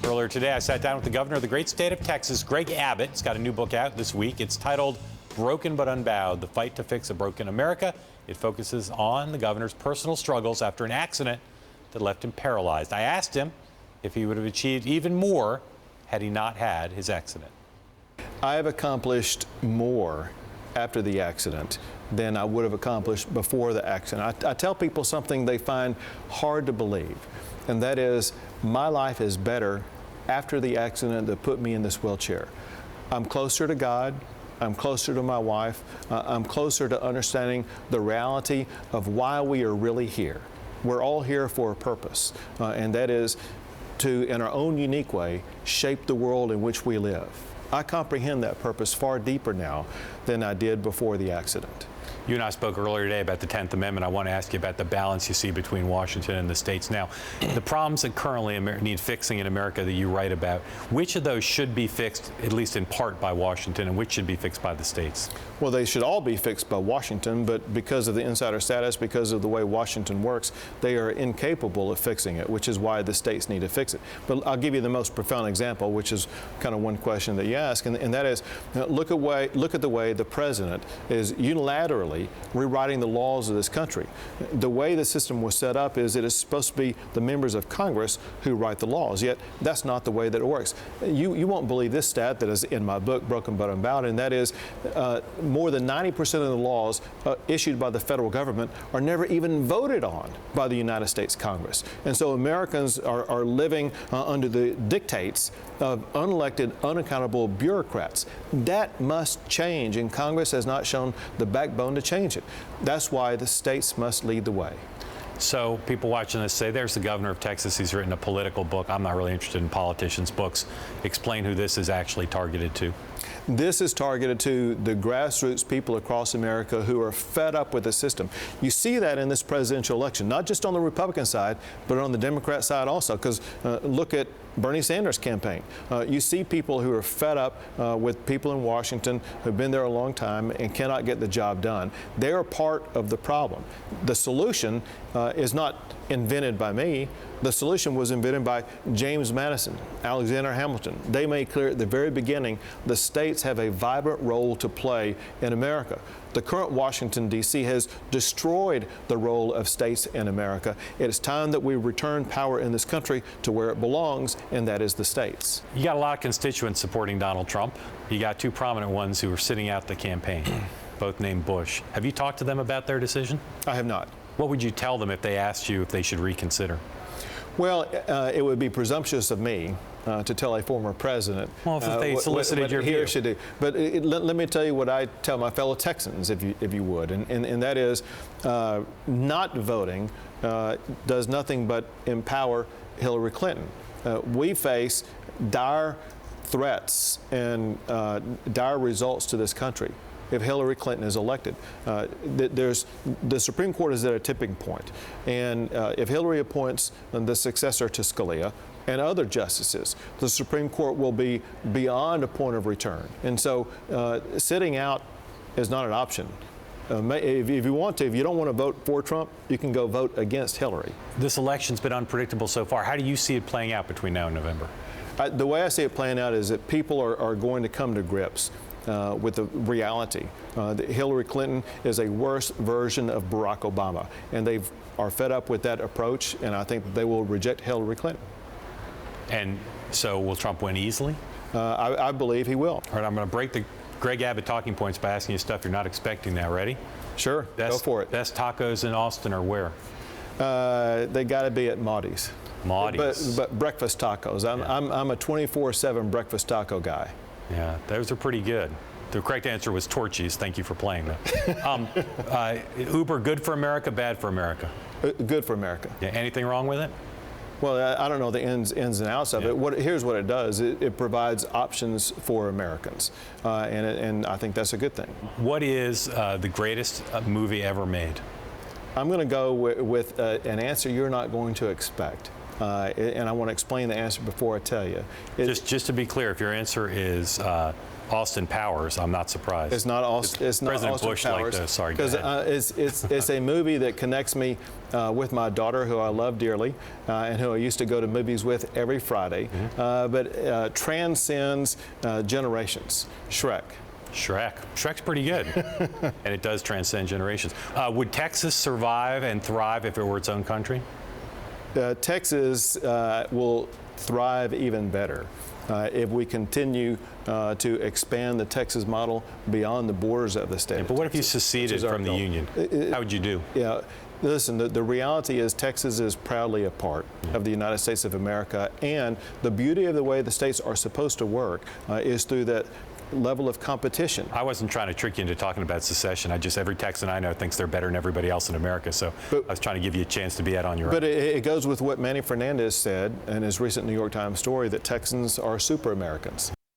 Earlier today, I sat down with the governor of the great state of Texas, Greg Abbott. He's got a new book out this week. It's titled Broken But Unbowed, The Fight to Fix a Broken America. It focuses on the governor's personal struggles after an accident that left him paralyzed. I asked him if he would have achieved even more had he not had his accident. I have accomplished more after the accident than I would have accomplished before the accident. I tell people something they find hard to believe, and that is my life is better after the accident that put me in this wheelchair. I'm closer to God. I'm closer to my wife. I'm closer to understanding the reality of why we are really here. We're all here for a purpose, and that is to, in our own unique way, shape the world in which we live. I comprehend that purpose far deeper now than I did before the accident. You and I spoke earlier today about the 10th Amendment. I want to ask you about the balance you see between Washington and the states. Now, the problems that currently need fixing in America that you write about, which of those should be fixed, at least in part, by Washington, and which should be fixed by the states? Well, they should all be fixed by Washington, but because of the insider status, because of the way Washington works, they are incapable of fixing it, which is why the states need to fix it. But I'll give you the most profound example, which is kind of one question that you ask, and that is, look at the way the president is unilaterally rewriting the laws of this country. The way the system was set up is it is supposed to be the members of Congress who write the laws, yet that's not the way that it works. You won't believe this stat that is in my book, Broken But Unbowed, and that is more than 90% of the laws issued by the federal government are never even voted on by the United States Congress. And so Americans are living under the dictates of unelected, unaccountable bureaucrats. That must change, and Congress has not shown the backbone to change it. That's why the states must lead the way. So people watching this say, there's the governor of Texas. He's written a political book. I'm not really interested in politicians' books. Explain who this is actually targeted to. This is targeted to the grassroots people across America who are fed up with the system. You see that in this presidential election, not just on the Republican side, but on the Democrat side also, because look at Bernie Sanders' campaign. You see people who are fed up with people in Washington who've been there a long time and cannot get the job done. They are part of the problem. The solution is not invented by me. The solution was invented by James Madison, Alexander Hamilton. They made clear at the very beginning the states have a vibrant role to play in America. The current Washington, D.C. has destroyed the role of states in America. It is time that we return power in this country to where it belongs, and that is the states. You got a lot of constituents supporting Donald Trump. You got two prominent ones who are sitting out the campaign, both named Bush. Have you talked to them about their decision? I have not. What would you tell them if they asked you if they should reconsider? Well, it would be presumptuous of me to tell a former president if they solicited your view. view. Or should do. But let me tell you what I tell my fellow Texans, if you would, and that is not voting does nothing but empower Hillary Clinton. We face dire threats and dire results to this country if Hillary Clinton is elected. The Supreme Court is at a tipping point, and if Hillary appoints the successor to Scalia and other justices, the Supreme Court will be beyond a point of return. And so sitting out is not an option. If you want to, if you don't want to vote for Trump, you can go vote against Hillary. This election's been unpredictable so far. How do you see it playing out between now and November? The way I see it playing out is that people are going to come to grips with the reality that Hillary Clinton is a worse version of Barack Obama, and they are fed up with that approach, and I think that they will reject Hillary Clinton. And so will Trump win easily? I believe he will. All right, I'm going to break the Greg Abbott talking points by asking you stuff you're not expecting now. Ready? Sure, go for it. Best tacos in Austin or where? They got to be at Maudie's. Maudie's. But breakfast tacos. I'm a 24/7 breakfast taco guy. Yeah, those are pretty good. The correct answer was Torchy's. Thank you for playing that. Uber, good for America, bad for America? Good for America. Yeah, anything wrong with it? Well, I don't know the ins and outs of it. Here's what it does. It provides options for Americans, and I think that's a good thing. What is the greatest movie ever made? I'm going to go with an answer you're not going to expect. and I want to explain the answer before I tell you. Just to be clear, if your answer is Austin Powers, I'm not surprised. It's not Austin. It's not President Austin Bush Powers. Because it's a movie that connects me with my daughter, who I love dearly, and who I used to go to movies with every Friday, but transcends generations. Shrek. Shrek's pretty good, and it does transcend generations. Would Texas survive and thrive if it were its own country? Texas will thrive even better if we continue to expand the Texas model beyond the borders of the state. But what if you seceded from the Union? How would you do? Yeah. Listen, the reality is Texas is proudly a part of the United States of America, and the beauty of the way the states are supposed to work is through that level of competition. I wasn't trying to trick you into talking about secession. Every Texan I know thinks they're better than everybody else in America, so I was trying to give you a chance to be out on your own. But it goes with what Manny Fernandez said in his recent New York Times story, that Texans are super Americans.